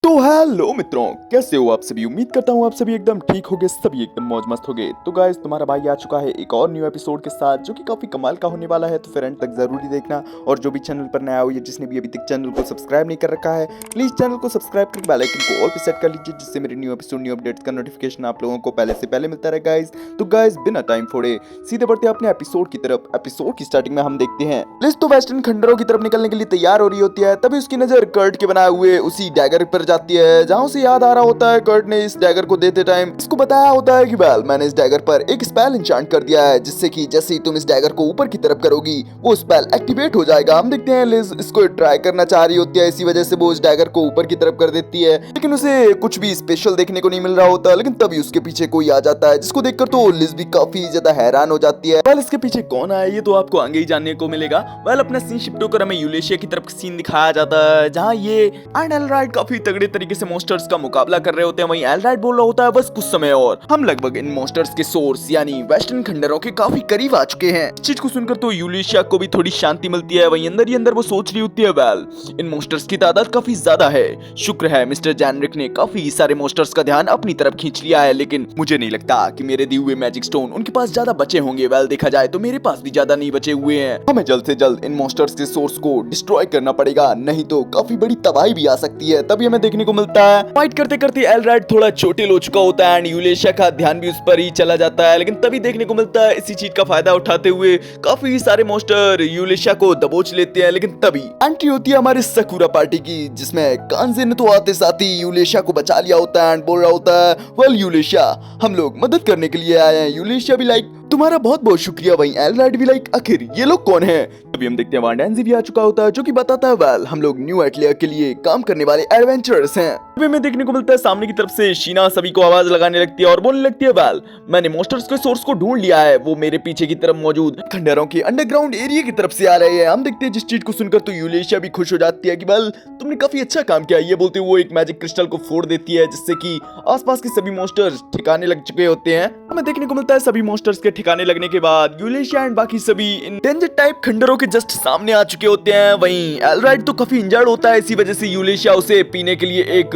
तो हेलो मित्रों, कैसे हो आप सभी। उम्मीद करता हूँ आप सभी एकदम ठीक होगे, सभी एकदम मौज मस्त होगे। तो गाइस, तुम्हारा भाई आ चुका है एक और न्यू एपिसोड के साथ जो कि काफी कमाल का होने वाला है। तो फिर एंड तक जरूरी देखना। और जो भी चैनल पर नया हो या जिसने भी अभी तक चैनल को सब्सक्राइब नहीं कर रखा है, प्लीज चैनल को सब्सक्राइब करके बेल आइकन को ऑल पे सेट कर लीजिए, जिससे मेरे न्यू एपिसोड न्यू अपडेट्स का नोटिफिकेशन आप लोगों को पहले से पहले मिलता रहे गाइस। तो गाइस, बिना टाइम फोड़े सीधे बढ़ते हैं अपने एपिसोड की तरफ। एपिसोड की स्टार्टिंग में हम देखते हैं लिज तो वेस्टर्न खंडरों की तरफ निकलने के लिए तैयार हो रही होती है। तभी उसकी नजर कर्ट के बनाए हुए उसी डैगर पर जाती है, जहां उसे याद आ रहा होता है कर्ट ने इस डैगर को देते टाइम इसको बताया होता है कि वेल, मैंने इस डैगर पर एक स्पेल इंचांट कर दिया है, जिससे कि जैसे ही तुम इस डैगर को ऊपर की तरफ करोगी वो स्पेल एक्टिवेट हो जाएगा। हम देखते हैं लिज इसको ट्राई करना चाह रही होती है, इसी वजह से वो इस डैगर को ऊपर की तरफ कर देती है, लेकिन उसे कुछ भी स्पेशल देखने को नहीं मिल रहा होता। लेकिन तभी उसके पीछे कोई आ जाता है, जिसको देखकर तो लिज भी काफी ज्यादा हैरान हो जाती है। वेल, इसके पीछे कौन आया ये तो आपको आगे ही जानने को मिलेगा। वेल, अपना सीन शिफ्ट होकर हमें यूलेशिया की तरफ सीन दिखाया जाता है, जहाँ ये एंड एलराइड काफी तगड़े तरीके से मॉन्स्टर्स का मुकाबला कर रहे होते हैं। वहीं एलराइड बोल रहा होता है बस कुछ समय और हम लगभग इन मॉन्स्टर्स के सोर्स यानी वेस्टर्न खंडरों के काफी करीब आ चुके हैं। इस चीज को सुनकर तो यूलेशिया को भी थोड़ी शांति मिलती है। वहीं अंदर ही अंदर वो सोच रही होती है, वेल, इन मॉन्स्टर्स की तादाद काफी ज्यादा है। शुक्र है मिस्टर जेनरिक ने काफी सारे मॉन्स्टर्स का ध्यान अपनी तरफ खींच लिया है, लेकिन मुझे नहीं लगता कि मेरे दिए हुए मैजिक स्टोन उनके पास ज्यादा बचे होंगे। वेल, देखा जाए तो मेरे पास भी ज्यादा नहीं बचे हुए हैं। हमें जल्द से जल्द इन मॉन्स्टर्स के सोर्स को डिस्ट्रॉय करना पड़ेगा, नहीं तो काफी बड़ी तबाही भी आ सकती है। तभी हमें देखने को मिलता है फाइट करते करते एलराइड थोड़ा चोटिल हो चुका होता है एंड यूलेशिया का ध्यान भी उस पर ही चला जाता है। लेकिन तभी देखने को मिलता है इसी चीज का फायदा उठाते हुए काफी सारे मॉन्स्टर यूलेशिया को दबोच लेते हैं। लेकिन तभी एंट्री होती है हमारे सकुरा पार्टी की, जिसमें कांजे ने तो आते साथ ही यूलेशिया को बचा लिया होता है एंड बोल रहा होता है, वेल यूलेशिया, हम लोग मदद करने के लिए आए हैं। यूलेशिया भी लाइक तुम्हारा बहुत बहुत शुक्रिया। वहीं एलराइड भी लाइक आखिर ये लोग कौन है। तभी हम देखते हैं वहां डैंजी भी आ चुका होता है, जो कि बताता है, वेल, हम लोग न्यू एटलियर के लिए काम करने वाले एडवेंचरर्स हैं। तभी हमें देखने को मिलता है सामने की तरफ से शीना सभी को आवाज लगाने लगती है और बोलने लगती है, वेल, मैंने मॉन्स्टर्स के सोर्स को ढूंढ लिया है, वो मेरे पीछे की तरफ मौजूद खंडरों के अंडरग्राउंड एरिया की तरफ से आ रहे हैं। हम देखते हैं जिस चीज को सुनकर तो यूलेशिया भी खुश हो जाती है कि वेल, तुमने काफी अच्छा काम किया। ये बोलते हुए वो एक मैजिक क्रिस्टल को फोड़ देती है, जिससे कि आसपास के सभी मॉन्स्टर्स ठिकाने लग चुके होते हैं। हमें देखने को मिलता है सभी मॉन्स्टर्स के ठिकाने लगने के बाद यूलेशिया एंड बाकी सभी इन डेंजर टाइप खंडरों के जस्ट सामने आ चुके होते हैं। वहीं एलराइड तो काफी इंजर्ड होता है, इसी वजह से यूलेशिया उसे पीने के लिए एक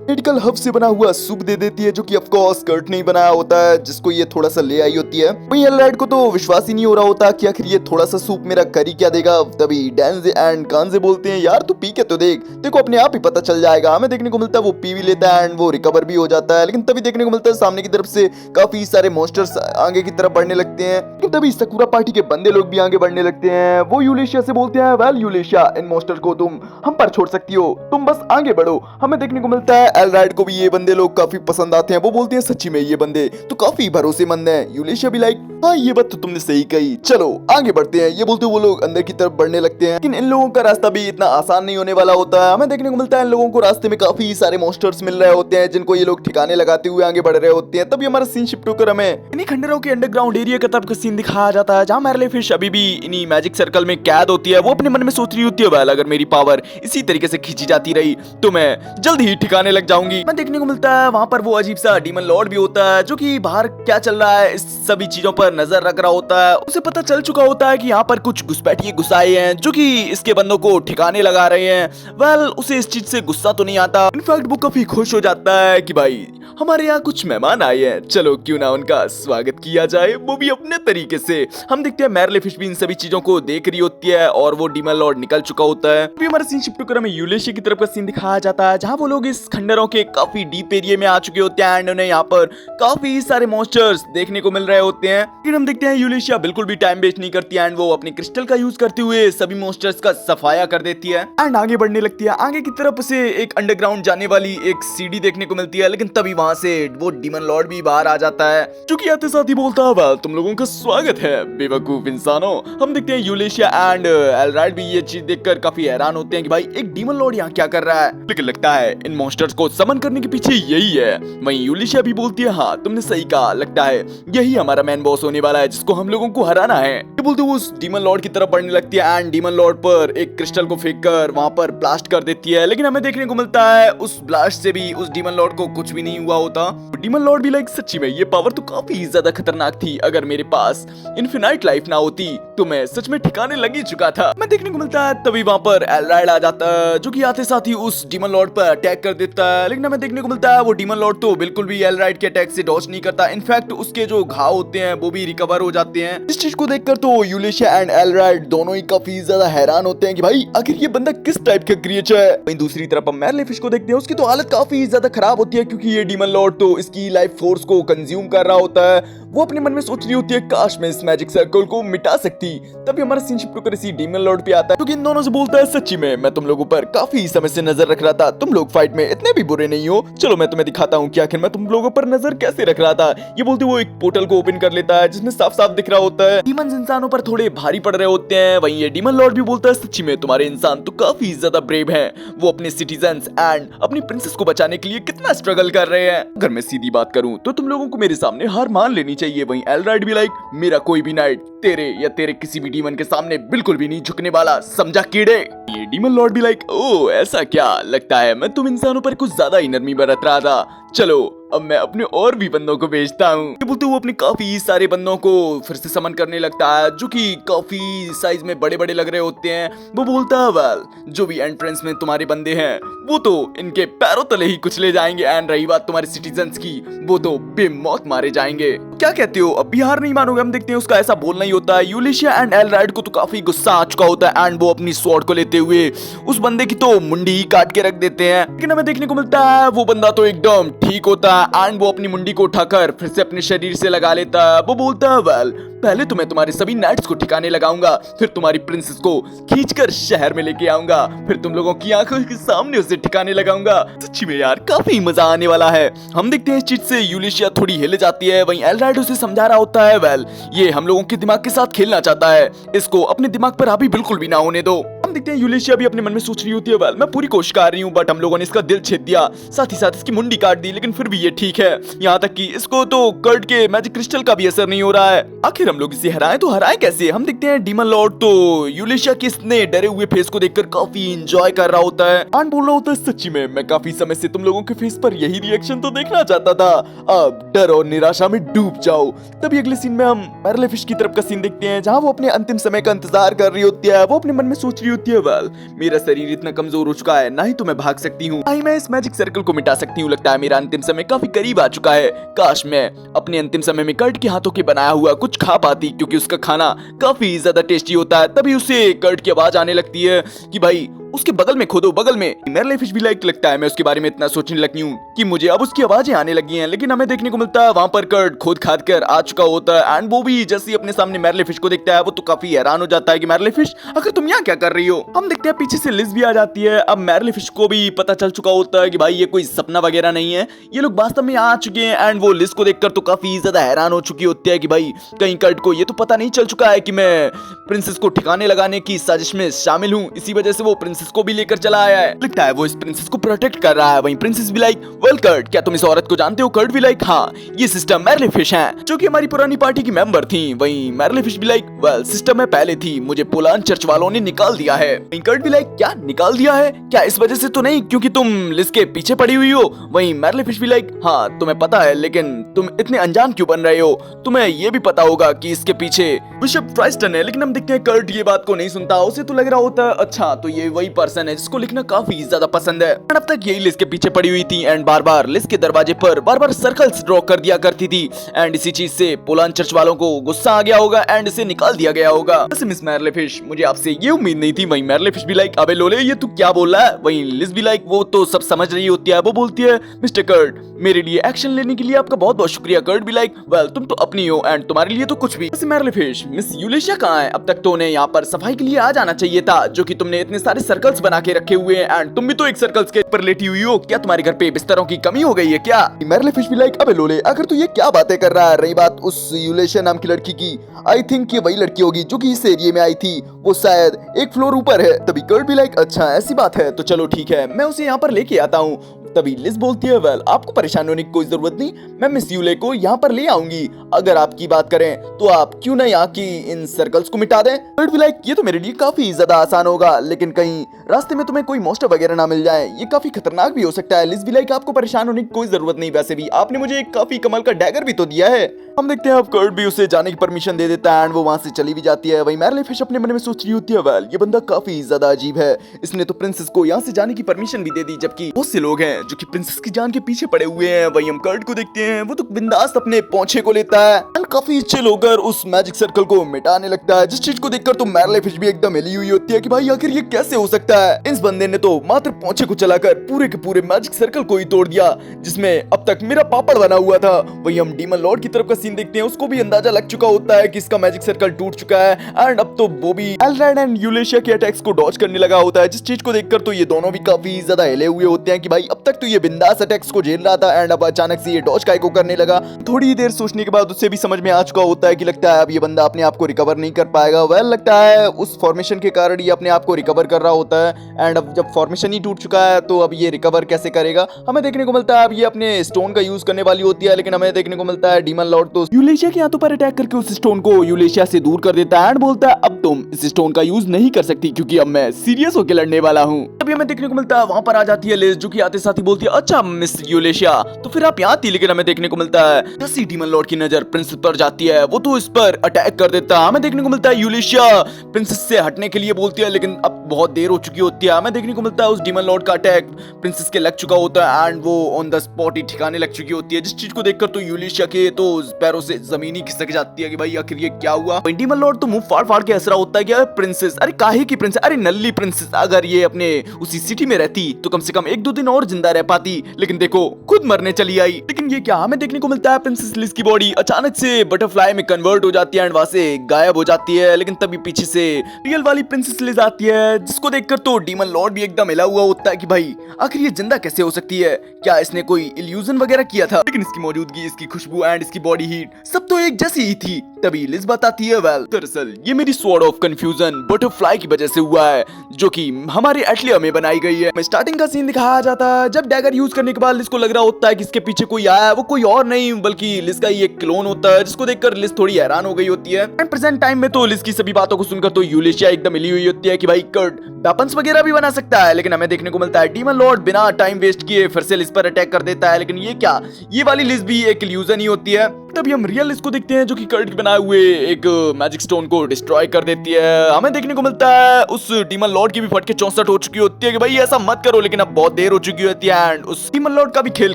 मेडिकल हब से बना हुआ सूप दे देती है, जो कि ऑफ कोर्स कर्ट ने ही बनाया होता है, जिसको ये थोड़ा सा ले आई होती है। वहीं एलराइड को तो विश्वास ही नहीं हो रहा होता कि आखिर ये थोड़ा सा सूप मेरा करी क्या देगा। तभी डैंजे एंड कांजे बोलते हैं, यार तू पी के तो देख, देखो अपने आप ही पता चल जाएगा। हमें देखने को मिलता है वो पी भी लेता है एंड वो रिकवर भी हो जाता है। लेकिन तभी देखने को मिलता है सामने की तरफ से काफी सारे मॉन्स्टर्स आगे की तरफ बढ़ने लगते हैं। लेकिन तभी सकुरा पार्टी के बंदे लोग भी आगे बढ़ने लगते हैं। वो यूलेशिया से बोलते हैं, वेल यूलेशिया, इन मॉन्स्टर को तुम हम पर छोड़ सकती हो, तुम बस आगे बढ़ो। हमें देखने को मिलता है एलराइड को भी ये बंदे लोग काफी पसंद आते हैं। वो बोलते हैं, सच्ची में ये बंदे तो काफी भरोसेमंद हैं। यूलेशिया भी लाइक, हाँ ये बात तो तुमने सही कही, चलो आगे बढ़ते हैं। ये बोलते हुए वो लोग अंदर की तरफ बढ़ने लगते हैं, लेकिन इन लोगों का रास्ता भी इतना आसान नहीं होने वाला होता है। हमें देखने को मिलता है इन लोगों को रास्ते में काफी सारे मॉन्स्टर्स मिल रहे होते हैं, जिनको ये लोग ठिकाने लगाते हुए आगे बढ़ रहे होते हैं। तभी हमारा सीन शिफ्ट होकर हमें इन्हीं खंडरों के अंडरग्राउंड एरिया का तब का सीन दिखाया जाता है, जहाँ मैरले फिश अभी भी इन्हीं मैजिक सर्कल में कैद होती है। वो अपने मन में सोच रही होती है, वेल, अगर मेरी पावर इसी तरीके से खींची जाती रही तो मैं जल्द ही ठिकाने लग जाऊंगी। मैं देखने को मिलता है वहां पर वो अजीब सा डीमन लॉर्ड भी होता है, जो कि बाहर क्या चल रहा है इस सभी चीजों पर नजर रख रहा होता है। उसे पता चल चुका होता है कि यहाँ पर कुछ घुसपैठिए घुसाए हैं, जो कि इसके बंदों को ठिकाने लगा रहे हैं। वेल, उसे इस चीज से गुस्सा तो नहीं आता, इनफैक्ट वो काफी खुश हो जाता है कि भाई हमारे यहाँ कुछ मेहमान आए हैं, चलो क्यों ना उनका स्वागत किया जाए, वो भी अपने तरीके से। हम देखते हैं मैरले फिश भी इन सभी चीजों को देख रही होती है और वो डीमन लॉर्ड निकल चुका होता है। अभी हमारा सीन शिफ्ट होकर हमें यूलेशिया की तरफ का सीन दिखाया जाता है, जहाँ वो लोग इस खंडरों के काफी डीप एरिया में आ चुके होते हैं एंड उन्हें यहाँ पर काफी सारे मॉन्स्टर्स देखने को मिल रहे होते हैं। लेकिन हम देखते हैं यूलेशिया बिल्कुल भी टाइम वेस्ट नहीं करती एंड वो अपने क्रिस्टल का यूज करते हुए सभी मॉन्स्टर्स का सफाया कर देती है एंड आगे बढ़ने लगती है। आगे की तरफ उसे एक अंडरग्राउंड जाने वाली एक सीढ़ी देखने को मिलती है, लेकिन तभी वहां से वो डीमन लॉर्ड भी बाहर आ जाता है, जो कि आते साथ ही बोलता है, वेल, तुम लोगों का स्वागत है बेवकूफ इंसानों। हम देखते हैं यूलेशिया एंड एलराइड भी ये चीज देखकर काफी हैरान होते हैं कि भाई एक डीमन लॉर्ड यहाँ क्या कर रहा है। लेकिन लगता है इन मॉन्स्टर्स को समन करने के पीछे यही है। वहीं यूलेशिया भी बोलती है, हाँ तुमने सही कहा, लगता है यही हमारा मैन बॉस होने वाला है, जिसको हम लोगों को हराना है। ये बोलते हुए उस डीमन लॉर्ड की तरफ बढ़ने लगती है एंड डीमन लॉर्ड पर एक क्रिस्टल को फेंक कर वहां पर ब्लास्ट कर देती है। लेकिन हमें देखने को मिलता है उस ब्लास्ट से भी उस डीमन लॉर्ड को कुछ भी नहीं हुआ होता। डीमन लॉर्ड भी लाइक, सच्ची में ये पावर तो काफी ज्यादा खतरनाक थी, अगर मेरे पास इनफिनाइट लाइफ ना होती तो मैं सच में ठिकाने लग ही चुका था। मैं देखने को मिलता है तभी वहां पर एलराइड आ जाता है, जो कि आते साथ ही उस डीमन लॉर्ड पर अटैक कर देता है, लेकिन हमें देखने को मिलता है वो डीमन लॉर्ड तो बिल्कुल भी एलराइड के अटैक से डॉज नहीं करता। इनफैक्ट उसके जो घाव होते हैं वो भी रिकवर हो जाते हैं। इस चीज को देखकर तो यूलिशिया एंड एलराइड दोनों ही काफी ज्यादा हैरान होते हैं कि भाई आखिर ये बंदा किस टाइप का क्रिएचर है। वहीं दूसरी तरफ हम मैरलेफिश को देखते हैं, उसकी तो हालत काफी ज्यादा खराब होती है क्योंकि ये डीमन लॉर्ड तो इसकी लाइफ फोर्स को कंज्यूम कर रहा होता है। वो अपने मन में सोच रही होती है काश मैं इस मैजिक सर्कल को मिटा सकती। तभी हमारा सीन शिफ्ट होकर इसी डीमन लॉर्ड पे आता है, क्योंकि इन दोनों से बोलता है सच्ची में मैं तुम लोगों पर काफी समय से नजर रख रहा था, तुम लोग फाइट में इतने भी बुरे नहीं हो, चलो मैं तुम्हें दिखाता हूँ कि आखिर मैं तुम लोगों पर नजर कैसे रख रहा था। ये बोलते वो एक पोर्टल को ओपन कर लेता है जिसमें साफ साफ दिख रहा होता है डीमंस इंसानों पर थोड़े भारी पड़ रहे होते हैं। वहीं ये डीमन लॉर्ड भी बोलता है सच्ची में तुम्हारे इंसान तो काफी ज्यादा ब्रेव हैं, वो अपने सिटीजन्स एंड अपनी प्रिंसेस को बचाने के लिए कितना स्ट्रगल कर रहे हैं। अगर मैं सीधी बात करूं तो तुम लोगों को मेरे सामने हार मान लेनी चाहिए। वहीं एलराइड भी लाइक मेरा कोई भी नाइट तेरे या तेरे किसी भी डीमन के सामने बिल्कुल भी नहीं झुकने वाला, समझा कीड़े। ये डीमन लॉर्ड भी लाइक ओ ऐसा क्या, लगता है मैं तुम इंसानों पर कुछ ज्यादा ही नरमी बरत रहा था, चलो अब मैं अपने और भी बंदों को भेजता हूँ। ये बोलते वो अपने काफी सारे बंदों को फिर से समन करने लगता है जो कि काफी साइज में बड़े बड़े लग रहे होते हैं। वो बोलता है वेल जो भी एंट्रेंस में तुम्हारे बंदे हैं वो तो इनके पैरों तले ही कुचले जाएंगे, एंड रही बात तुम्हारे सिटीजन्स की वो तो बेमौत मारे जाएंगे। क्या कहते हो, अब भी हार नहीं मानोगे? हम देखते हैं उसका ऐसा बोलना ही होता है। यूलिशिया एंड एलराइड को तो काफी गुस्सा आ चुका होता है एंड वो अपनी स्वॉर्ड को लेते हुए उस बंदे की तो मुंडी ही काट के रख देते हैं। लेकिन हमें देखने को मिलता है वो बंदा तो एकदम ठीक होता है एंड वो अपनी मुंडी को उठाकर फिर से अपने शरीर से लगा लेता है। वो बोलता है वेल पहले तो मैं तुम्हारे सभी नाइट्स को ठिकाने लगाऊंगा, फिर तुम्हारी प्रिंसेस को खींचकर शहर में लेके आऊंगा, फिर तुम लोगों की आंखों के सामने उसे ठिकाने लगाऊंगा। सच्ची में यार काफी मजा आने वाला है। हम देखते हैं इस चीज से यूलिशिया थोड़ी हिल जाती है। वहीं एलराइड उसे समझा रहा होता है वेल ये हम लोगों के दिमाग के साथ खेलना चाहता है, इसको अपने दिमाग पर हावी बिल्कुल भी ना होने दो। हम देखते हैं यूलिशिया भी अपने मन में सोच रही होती है वेल मैं पूरी कोशिश कर रही हूँ बट हम लोगों ने इसका दिल छेद दिया, साथ ही साथ इसकी मुंडी काट दी, लेकिन फिर भी ये ठीक है। यहाँ तक कि इसको तो कर्ड के मैजिक क्रिस्टल का भी असर नहीं हो रहा है। आखिर हम लोग इसे हराएं तो हराएं कैसे? हम देखते हैं डीमन लॉर्ड तो यूलिशिया के इतने डरे हुए फेस को देखकर काफी एंजॉय कर रहा होता है एंड बोल रहा होता है सच्ची में मैं काफी समय से तुम लोगों के फेस पर यही रिएक्शन तो देखना चाहता था, अब डर और निराशा में डूब जाओ। तभी अगले सीन में हम मैरलेफिश की तरफ का सीन देखते हैं जहाँ वो अपने अंतिम समय का इंतजार कर रही होती है। वो अपने मन में सोच रही होती है वेल मेरा शरीर इतना कमजोर हो चुका है, ना ही तो मैं भाग सकती हूँ ना ही मैं इस मैजिक सर्कल को मिटा सकती हूँ, लगता है मेरा अंतिम समय काफी करीब आ चुका है। काश मैं अपने अंतिम समय में कर्ट के हाथों के बनाया हुआ कुछ खा पाती क्योंकि उसका खाना काफी ज्यादा टेस्टी होता है। तभी उसे कर्ट की आवाज आने लगती है कि भाई उसके बगल में खोदो, बगल में। मैरलेफिश भी लाइक लगता है मैं उसके बारे में इतना सोचने लगी हूँ कि मुझे अब उसकी आवाजें आने लगी हैं, लेकिन हमें देखने को मिलता है वहां पर कर्ट खोद खाद कर आ चुका होता है एंड वो भी जैसे ही अपने सामने मैरलेफिश को देखता है वो तो काफी हैरान हो जाता है कि मैरलेफिश आखिर तुम यहाँ क्या कर रही हो। हम देखते हैं पीछे से लिज भी आ जाती है। अब मैरलेफिश को भी पता चल चुका होता है कि भाई ये कोई सपना वगैरह नहीं है, ये लोग वास्तव में आ चुके हैं एंड वो लिज को देखकर तो काफी ज्यादा हैरान हो चुकी होती है कि भाई कहीं कर्ट को ये तो पता नहीं चल चुका है कि मैं प्रिंसेस को ठिकाने लगाने की साजिश में शामिल हूँ, इसी वजह से वो प्रिंसेस को भी लेकर चला आया है। लगता है वो इस प्रिंसेस को प्रोटेक्ट कर रहा है। वहीं प्रिंसेस भी लाइक वेल कर्ट क्या तुम इस औरत को जानते हो? कर्ट भी लाइक हाँ ये सिस्टर मैरलेफिश है जो कि हमारी पुरानी पार्टी की मेंबर थी। वहीं मैरलेफिश भी लाइक वेल सिस्टर में पहले थी, मुझे पोलान चर्च वालों ने निकाल दिया है। वहीं कर्ट भी लाइक क्या निकाल दिया है? क्या इस वजह से तो नहीं क्योंकि तुम लिज के पीछे पड़ी हुई हो? वहीं मैरलेफिश भी लाइक हाँ तुम्हें पता है, लेकिन तुम इतने अनजान क्यों बन रहे हो? तुम्हें ये भी पता होगा कि इसके पीछे बिशप ट्राइस्टन है। लेकिन हम देखते हैं कर्ट ये बात को नहीं सुनता, उसे तो लग रहा होता है अच्छा तो ये वही पर्सन है जिसको लिखना काफी ज्यादा पसंद है। अब तक यही लिज के पीछे पड़ी हुई थी एंड बार बार लिज के दरवाजे पर बार बार सर्कल्स ड्रॉ कर दिया करती थी एंड इसी चीज से पोलान चर्च वालों को गुस्सा आ गया होगा एंड इसे निकाल दिया गया होगा। वैसे मिस मैरलेफिश मुझे आपसे ये उम्मीद नहीं थी। वहीं मैरलेफिश भी लाइक अबे लोले ये तू क्या बोल रहा है? वहीं लिज भी लाइक वो तो सब समझ रही होती है। वो बोलती है मिस्टर कर्ट मेरे लिए एक्शन लेने के लिए आपका बहुत बहुत शुक्रिया। कर्ट भी लाइक वेल तुम तो अपनी हो एंड तुम्हारे लिए तो कुछ भी। वैसे मैरलेफिश मिस यूलिशिया कहाँ है? अब तक तो उन्हें यहाँ पर सफाई के लिए आ जाना चाहिए था, जो कि तुमने इतने सारे सर्कल्स बना के रखे हुए हैं एंड तुम भी तो एक सर्कल्स के ऊपर लेटी हुई हो, क्या तुम्हारे घर पे बिस्तरों की कमी हो गई है क्या? मैरलेफिश भी लाइक अबे लोले अगर तू ये क्या बातें कर रहा है। रही बात उस यूलिशिया नाम की लड़की की, आई थिंक ये वही लड़की होगी जो कि इस एरिया में आई थी, वो शायद एक फ्लोर ऊपर है। तभी कर्ट भी लाइक अच्छा ऐसी बात है तो चलो ठीक है मैं उसे यहाँ पर लेके आता हूँ। तभी लिज बोलती है वेल आपको परेशान होने की कोई जरूरत नहीं, मैं मिस यूले को यहाँ पर ले आऊंगी। अगर आपकी बात करें तो आप क्यों ना यहाँ की इन सर्कल्स को मिटा दें। कर्ट भी लाइक ये तो मेरे लिए काफी ज्यादा आसान होगा, लेकिन कहीं रास्ते में तुम्हें कोई मॉन्स्टर वगैरह ना मिल जाए, ये काफी खतरनाक भी हो सकता है। लिज भी लाइक आपको परेशान होने की कोई जरूरत नहीं, वैसे भी आपने मुझे एक काफी कमाल का डैगर भी तो दिया है। हम देखते हैं अब कर्ट भी उसे जाने की परमिशन दे देता है एंड वो वहां से चली भी जाती है। वहीं मैरलेफिश अपने मन में सोच रही होती है वेल ये बंदा काफी ज्यादा अजीब है, इसने तो प्रिंसेस को यहाँ से जाने की परमिशन भी दे दी, जबकि बहुत से लोग हैं हैं जो कि प्रिंसेस की जान के पीछे पड़े हुए हैं। वहीं हम कर्ट को देखते हैं, वो तो बिंदास अपने पोंछे को लेता है एंड काफी चिल होकर उस मैजिक सर्कल को मिटाने लगता है, जिस चीज को देखकर तो मैरले फिश भी एकदम हिली हुई होती है कि भाई आखिर ये कैसे हो सकता है। इस बंदे ने तो मात्र पोंछे को चलाकर पूरे के पूरे मैजिक सर्कल को ही तोड़ दिया जिसमें अब तक मेरा पापड़ बना हुआ था। वहीं हम डीमन लॉर्ड की तरफ का सीन देखते हैं, उसको भी अंदाजा लग चुका होता है कि इसका मैजिक सर्कल टूट चुका है एंड अब तो वो भी एल्ड्रेड एंड यूलेशिया के अटैक्स को डॉज करने लगा होता है, जिस चीज को देखकर तो ये दोनों भी काफी ज्यादा हिले हुए होते हैं कि भाई अब तक तो ये बिंदास अटैक्स को झेल रहा था एंड अब अचानक से ये डॉज काय को करने लगा। थोड़ी देर सोचने के बाद उसे भी समझ में आ चुका होता है कि लगता है अब ये बंदा अपने आप को रिकवर नहीं कर पाएगा। वेल लगता है उस फॉर्मेशन के कारण ये अपने आप को रिकवर कर रहा होता है एंड अब जब फॉर्मेशन ही टूट चुका है तो अब ये रिकवर कैसे करेगा। हमें देखने को मिलता है अब ये अपने स्टोन का यूज करने वाली होती है, लेकिन हमें देखने को मिलता है डीमन लॉर्ड तो यूलेशिया के हाथों पर अटैक करके उस स्टोन को यूलेशिया से दूर कर देता है एंड बोलता है अब तुम इस स्टोन का यूज नहीं कर सकती क्योंकि अब मैं सीरियस होकर लड़ने वाला हूँ। तभी हमें देखने को मिलता है वहां पर आ जाती है लिज, जो कि आते साथ ही बोलती है अच्छा मिस यूलेशिया तो फिर आप यहाँ थी, लेकिन हमें देखने को मिलता है जैसे डीमन लॉर्ड की नजर प्रिंसेस पर जाती है वो तो इस पर अटैक कर देता है। हमें देखने को मिलता है यूलेशिया प्रिंसेस से हटने के लिए बोलती है, लेकिन अब बहुत देर हो चुकी होती है। हमें देखने को मिलता है उस डीमन लॉर्ड का अटैक प्रिंसेस के लग चुका होता है एंड वो ऑन द स्पॉट ही ठिकाने लग चुकी होती है, जिस चीज को देखकर तो यूलेशिया के तो पैरों से जमीन ही खिसक जाती है कि भाई आखिर ये क्या हुआ। डीमन लॉर्ड तो मुंह फाड़ फाड़ के हंस रहा होता है कि प्रिंसेस अरे काहे की प्रिंसेस, अरे नल्ली प्रिंसेस, अगर ये अपने उसी सिटी में रहती तो कम से कम 1-2 दिन और जिंदा रह पाती, लेकिन देखो खुद मरने चली आई। लेकिन ये क्या, हमें देखने को मिलता है प्रिंसेस लिज की बॉडी अचानक से बटरफ्लाई में कन्वर्ट हो जाती है एंड वहां से गायब हो जाती है, लेकिन तभी पीछे से रियल वाली प्रिंसेस लिज आती है, जिसको देखकर तो डीमन लॉर्ड भी एकदम हिला हुआ होता है कि भाई आखिर ये जिंदा कैसे हो सकती है, क्या इसने कोई इल्यूजन वगैरह किया था। लेकिन इसकी मौजूदगी, इसकी खुशबू एंड इसकी बॉडी हीट सब तो एक जैसी ही थी। तभी लिज बताती है वेल दरअसल ये मेरी स्वॉर्ड ऑफ कंफ्यूजन बटरफ्लाई की वजह से हुआ है जो कि हमारे एटलिया में बनाई गई है। स्टार्टिंग का सीन दिखाया जाता है जब डैगर यूज करने के बाद लिज को लग रहा होता है कि इसके पीछे कोई आया है, वो कोई और नहीं बल्कि लिज का ही एक क्लोन होता है, जिसको देखकर लिज थोड़ी हैरान हो गई होती है। एंड प्रेजेंट टाइम में तो लिज की सभी बातों को सुनकर तो यूलेशिया एकदम हिली हुई होती है कि भाई कर्ट वेपन्स वगैरह भी बना सकता है, लेकिन हमें देखने को मिलता है डीमन लॉर्ड बिना टाइम वेस्ट किए फिर से लिज पर अटैक कर देता है। लेकिन ये क्या, ये वाली लिज भी एक इल्यूजन ही होती है। तभी हम रियल लिज को देखते हैं जो कि कर्ट बनाए हुए एक मैजिक स्टोन को डिस्ट्रॉय कर देती है। हमें देखने को मिलता है उस डीमन लॉर्ड की भी फटके 64 हो चुकी होती है कि भाई ऐसा मत करो, लेकिन अब बहुत देर हो चुकी होती है एंड उस डीमन लॉर्ड का भी खेल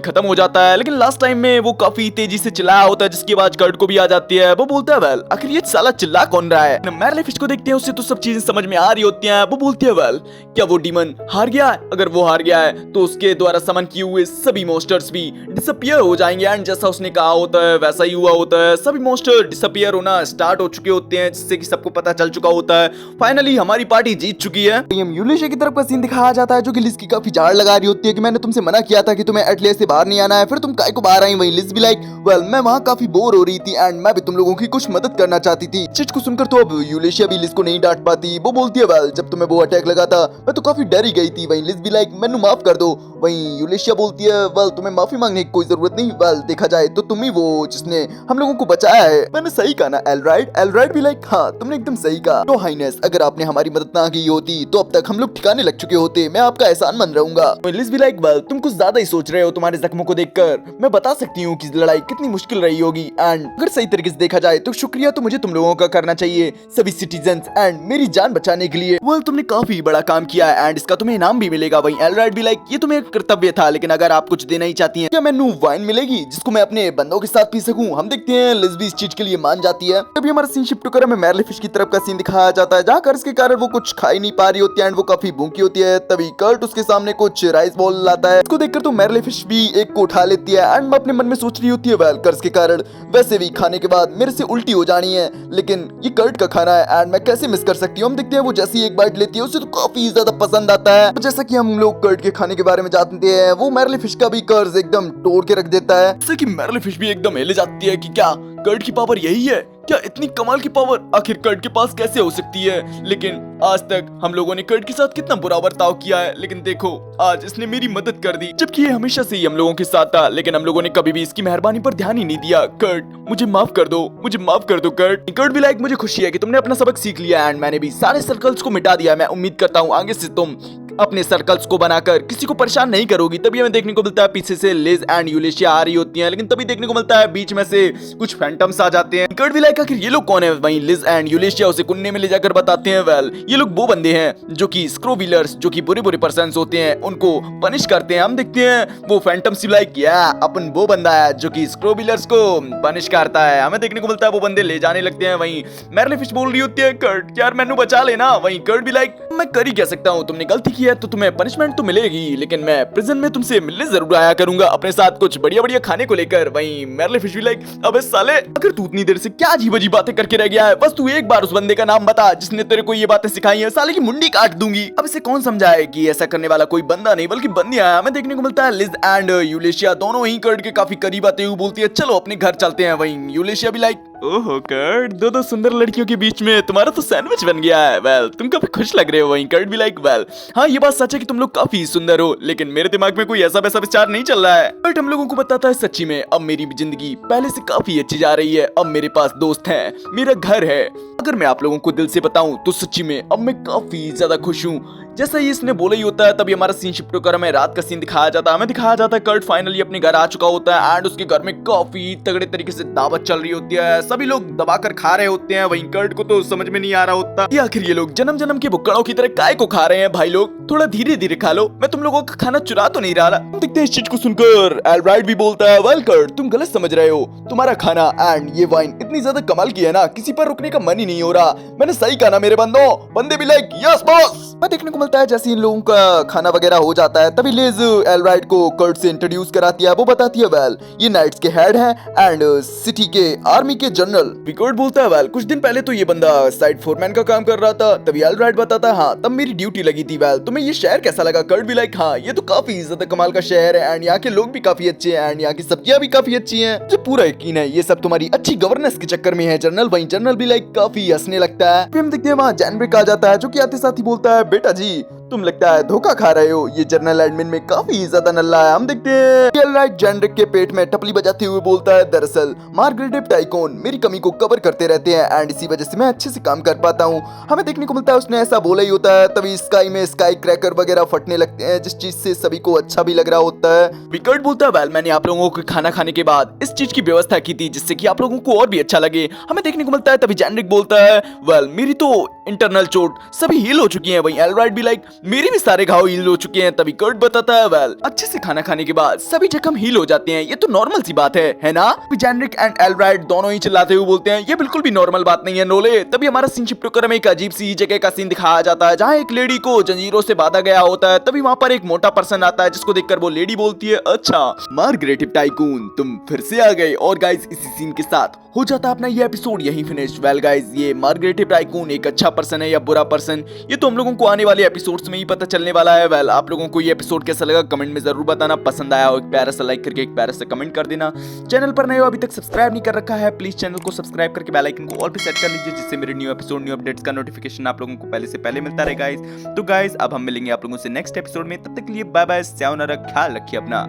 खत्म हो जाता है। लेकिन लास्ट टाइम में वो काफी तेजी से चिल्लाया होता है, जिसकी आवाज कर्ट को भी आ जाती है। वो बोलता है वेल आखिर ये साला चिल्ला कौन रहा है। मैरले फिश को देखते हैं, उससे तो सब चीजें समझ में आ रही होती हैं। वो बोलती है वेल क्या वो डीमन हार गया है, अगर वो हार गया है तो उसके द्वारा समन किए हुए सभी मॉन्स्टर्स भी डिसअपियर हो जाएंगे एंड जैसा उसने कहा होता है वैसा ही हुआ होता है। सभी मॉन्स्टर डिसअपियर होना स्टार्ट हो चुके होते हैं, जिससे कि सबको पता चल चुका होता है फाइनली हमारी पार्टी जीत चुकी है। हम यूलेशिया की तरफ का सीन दिखाया जाता है जो कि लिज की काफी झाड़ लगा रही होती है कि मैंने तुमसे मना किया था कि तुम्हें एटलिया से बाहर नहीं आना है, फिर तुम काय को बाहर आई। वहीं लिज भी लाइक वेल मैं वहां काफी बोर हो रही थी एंड मैं भी तुम लोगों की कुछ मदद करना चाहती थी। चीज को सुनकर तो अब यूलेशिया भी लिज को नहीं डांट पाती। वो बोलती है वेल जब तुम्हें वो अटैक लगा था मैं तो काफी डर ही गई थी। वहीं लिज भी लाइक मैंने माफ कर दो। वहीं यूलेशिया बोलती है वेल तुम्हें माफी मांगने की कोई जरूरत नहीं, वेल देखा जाए तो तुम ही वो जिसने हम लोगों को बचाया है। मैंने सही कहा ना एल्ड्राइड? एल्ड्राइड भी लाइक हाँ तुमने एकदम सही कहा। तो हाइनेस अगर आपने हमारी मदद ना की होती तो अब तक हम लोग ठिकाने लग चुके होते, मैं आपका एहसान मन रहूंगा। लिज भी लाइक वेल तुम कुछ ज्यादा ही सोच रहे हो, तुम्हारे जख्मों को देखकर मैं बता सकती हूँ कि लड़ाई कितनी मुश्किल रही होगी एंड अगर सही तरीके से देखा जाए तो शुक्रिया तो मुझे तुम लोगों का करना चाहिए सभी सिटीजन्स एंड मेरी जान बचाने के लिए। वेल तुमने काफी बड़ा काम किया है एंड इसका तुम्हें इनाम भी मिलेगा। वहीं एल्ड्राइड भी लाइक ये तुम्हें कर्तव्य था, लेकिन अगर आप कुछ देना ही चाहती हैं क्या मैनू वाइन मिलेगी जिसको मैं अपने बंदों के साथ पी सकूं। हम देखते हैं लिज भी इस चीज के लिए मान जाती है। तभी हमारा सीन शिफ्ट होकर हमें मैरले फिश की तरफ का सीन दिखाया जाता है जहाँ कर्ज के कारण वो कुछ खा ही नहीं पा रही होती है एंड वो काफी भूखी होती है। तभी कर्ट उसके सामने कुछ राइस बॉल लाता है, इसको देखकर तो मैरले फिश भी एक को उठा लेती है एंड अपने मन में सोच रही होती है वेल कर्ज के कारण वैसे भी खाने के बाद मेरे से उल्टी हो जानी है, लेकिन ये कर्ट का खाना है एंड मैं कैसे मिस कर सकती हूँ। हम देखते हैं वो जैसी एक बाइट लेती है उसे तो काफी ज्यादा पसंद आता है। तो जैसा कि हम लोग कर्ट के खाने के बारे में जानते हैं वो मैरले फिश का भी कर्ज एकदम तोड़ के रख देता है, जैसे कि मैरले फिश भी एकदम हिले जाती है कि क्या कर्ट की पावर यही है, क्या इतनी कमाल की पावर आखिर कर्ट के पास कैसे हो सकती है। लेकिन आज तक हम लोगों ने कर्ट के साथ कितना बुरा बर्ताव किया है, लेकिन देखो आज इसने मेरी मदद कर दी, जबकि ये हमेशा से ही हम लोगों के साथ था, लेकिन हम लोगों ने कभी भी इसकी मेहरबानी पर ध्यान ही नहीं दिया। कर्ट मुझे माफ कर दो, मुझे माफ कर दो कर्ट। कर्ट भी लाइक मुझे खुशी है कि तुमने अपना सबक सीख लिया एंड मैंने भी सारे सर्कल्स को मिटा दिया। मैं उम्मीद करता हूँ आगे से तुम अपने सर्कल्स को बनाकर किसी को परेशान नहीं करोगी। तभी हमें देखने को मिलता है पीछे से लिज एंड यूलिशिया आ रही होती हैं, लेकिन तभी देखने को मिलता है बीच में से कुछ फैंटम्स आ जाते हैं। पिकर्ड भी लाइक आखिर ये लोग कौन है। वहीं लिज एंड यूलिशिया उसे कुन्ने में ले जाकर बताते हैं वेल ये लोग वो बंदे हैं जो कि स्क्रोविलर्स, जो कि बुरे बुरे पर्सन होते हैं, उनको पनिश करते हैं। हम देखते हैं वो फैंटम्स भी लाइक या अपन वो बंदा है जो कि स्क्रोविलर्स को पनिश करता है। हमें देखने को मिलता है वो बंदे ले जाने लगते हैं। वहीं मैरली फिश बोल रही होती है कर्ट यार मैनू बचा लेना। वहीं कर्ट भी लाइक मैं कर ही क्या सकता हूँ, तुमने गलती की है तो तुम्हें पनिशमेंट तो मिलेगी, लेकिन मैं प्रिजन में तुमसे मिलने जरूर आया करूंगा अपने साथ कुछ बढ़िया बढ़िया खाने को लेकर। वहीं मैरली फिश भी लाइक अबे साले अगर तू इतनी देर से क्या अजीब अजीब बातें करके रह गया है, बस तू एक बार उस बंदे का नाम बता जिसने तेरे को ये बातें सिखाई है, साले की मुंडी काट दूंगी। अब इसे कौन समझाए कि ऐसा करने वाला कोई बंदा नहीं बल्कि बंदियां है। हमें देखने को मिलता है लिज एंड यूलिशिया दोनों ही कर्ट के काफी करीब आते हुए बोलती है चलो अपने घर चलते हैं। वहीं यूलिशिया भी लाइक ओहो कर्ट दो सुंदर लड़कियों के बीच में तुम्हारा तो सैंडविच बन गया है। वेल तुम काफी खुश लग रहे हो। वहीं कर्ट भी लाइक वेल हाँ ये बात सच है कि तुम लोग काफी सुंदर हो, लेकिन मेरे दिमाग में कोई ऐसा वैसा विचार नहीं चल रहा है। बट हम लोगों को बताता है सच्ची में अब मेरी जिंदगी पहले से काफी अच्छी जा रही है। अब मेरे पास दोस्त हैं, मेरा घर है। अगर मैं आप लोगों को दिल से बताऊं तो सच्ची में अब मैं काफी ज्यादा खुश हूँ। जैसा ही इसने बोला ही होता है तभी हमारा सीन शिफ्ट होकर हमें रात का सीन दिखाया जाता है। हमें दिखाया जाता है कर्ट फाइनली अपने घर आ चुका होता है एंड उसके घर में काफी तगड़े तरीके से दावत चल रही होती है। सभी लोग दबाकर खा रहे होते हैं। वहीं कर्ट को तो समझ में नहीं आ रहा होता कि आखिर ये लोग जन्म जन्म के भुक्कड़ों की तरह काय को खा रहे हैं। भाई लोग थोड़ा धीरे धीरे खा लो, मैं तुम लोगों का खाना चुरा तो नहीं रहा। देखते हैं इस चीज को सुनकर एलराइड भी बोलता है वेल कर्ट तुम गलत समझ रहे हो, तुम्हारा खाना एंड ये वाइन इतनी ज्यादा कमाल की है ना किसी पर रुकने का मन ही नहीं हो रहा। मैंने सही कहा ना मेरे बंदों। बंदे भी लाइक यस बॉस। मैं देखने को मिलता है जैसे इन लोगों का खाना वगैरह हो जाता है तभी लिज एलराइड को कर्ट से इंट्रोड्यूस कराती है। वो बताती है वेल ये नाइट्स के हेड हैं एंड सिटी के आर्मी के जनरल। कर्ट बोलता है वेल कुछ दिन पहले तो ये बंदा साइड फोरमैन का काम कर रहा था। तभी एलराइड बताता है हाँ तब मेरी ड्यूटी लगी थी। वेल तुम्हें ये शहर कैसा लगा। कर्ट भी लाइक हाँ ये तो काफी ज्यादा कमाल का शहर है एंड यहाँ के लोग भी काफी अच्छे हैं एंड यहाँ की सब्जियां भी काफी अच्छी हैं। मुझे पूरा यकीन है ये सब तुम्हारी अच्छी गवर्नेंस के चक्कर में है जनरल। वहीं जनरल भी लाइक काफी हंसने लगता है। फिर हम देखते हैं वहाँ जेनरिक आ जाता है जो कि आते साथ ही बोलता है बेटा जी तुम लगता है धोखा खा रहे हो, ये जनरल एडमिन में काफी ज्यादा नल्ला है। हम देखते हैं एलराइड जेनरिक के पेट में टपली बजाते हुए बोलता है दरअसल मार्गरेट टाइकोन मेरी कमी को कवर करते रहते हैं एंड इसी वजह से मैं अच्छे से काम कर पाता हूँ। हमें देखने को मिलता है उसने ऐसा बोला ही होता है तभी स्काई में स्काई क्रैकर वगैरह फटने लगते हैं जिस चीज से सभी को अच्छा भी लग रहा होता है। विकर्ट बोलता है वेल मैंने आप लोगों को खाना खाने के बाद इस चीज की व्यवस्था की थी जिससे कि आप लोगों को और भी अच्छा लगे। हमें देखने को मिलता है तभी जेनरिक बोलता है वेल मेरी तो इंटरनल चोट सभी हील हो चुकी है। वहीं एलराइड भी लाइक मेरे भी सारे घाव हील हो चुके हैं। तभी कर्ट बताता है वेल अच्छे से खाना खाने के बाद सभी जख्म हील हो जाते हैं, ये तो नॉर्मल सी बात है ना। जेनरिक एंड एलराइड दोनों ही चिल्लाते हुए बोलते हैं ये बिल्कुल भी नॉर्मल बात नहीं है नोले। तभी हमारा सीन शिफ्ट होकर हमें एक अजीब सी जगह का सीन दिखाया जाता है जहाँ एक लेडी को जंजीरों से बांधा गया होता है। तभी वहाँ पर एक मोटा पर्सन आता है जिसको देखकर वो लेडी बोलती है अच्छा मार्गरेट टाइकून तुम फिर से आ गए। और गाइस इसी सीन के साथ हो जाता है अपना ये एपिसोड यहीं फिनिश। वेल गाइस ये मार्गरेट टाइकून एक अच्छा पर्सन है या बुरा पर्सन ये तो हम लोगों को आने वाले एपिसोड्स में ही पता चलने वाला है। वेल आप लोगों को ये एपिसोड कैसा लगा कमेंट में जरूर बताना। पसंद आया हो एक प्यारा सा लाइक करके एक प्यारा सा कमेंट कर देना। चैनल पर नए हो अभी तक सब्सक्राइब नहीं कर रखा है प्लीज चैनल को सब्सक्राइब करके बेल आइकन को ऑल पे सेट कर लीजिए जिससे मेरे न्यू एपिसोड न्यू अपडेट्स का नोटिफिकेशन आप लोगों को पहले से पहले मिलता रहे गाइस। तो गाइस अब हम मिलेंगे आप लोगों से नेक्स्ट एपिसोड में, तब तक के लिए बाय बाय, सायोनारा, ख्याल रखिए अपना।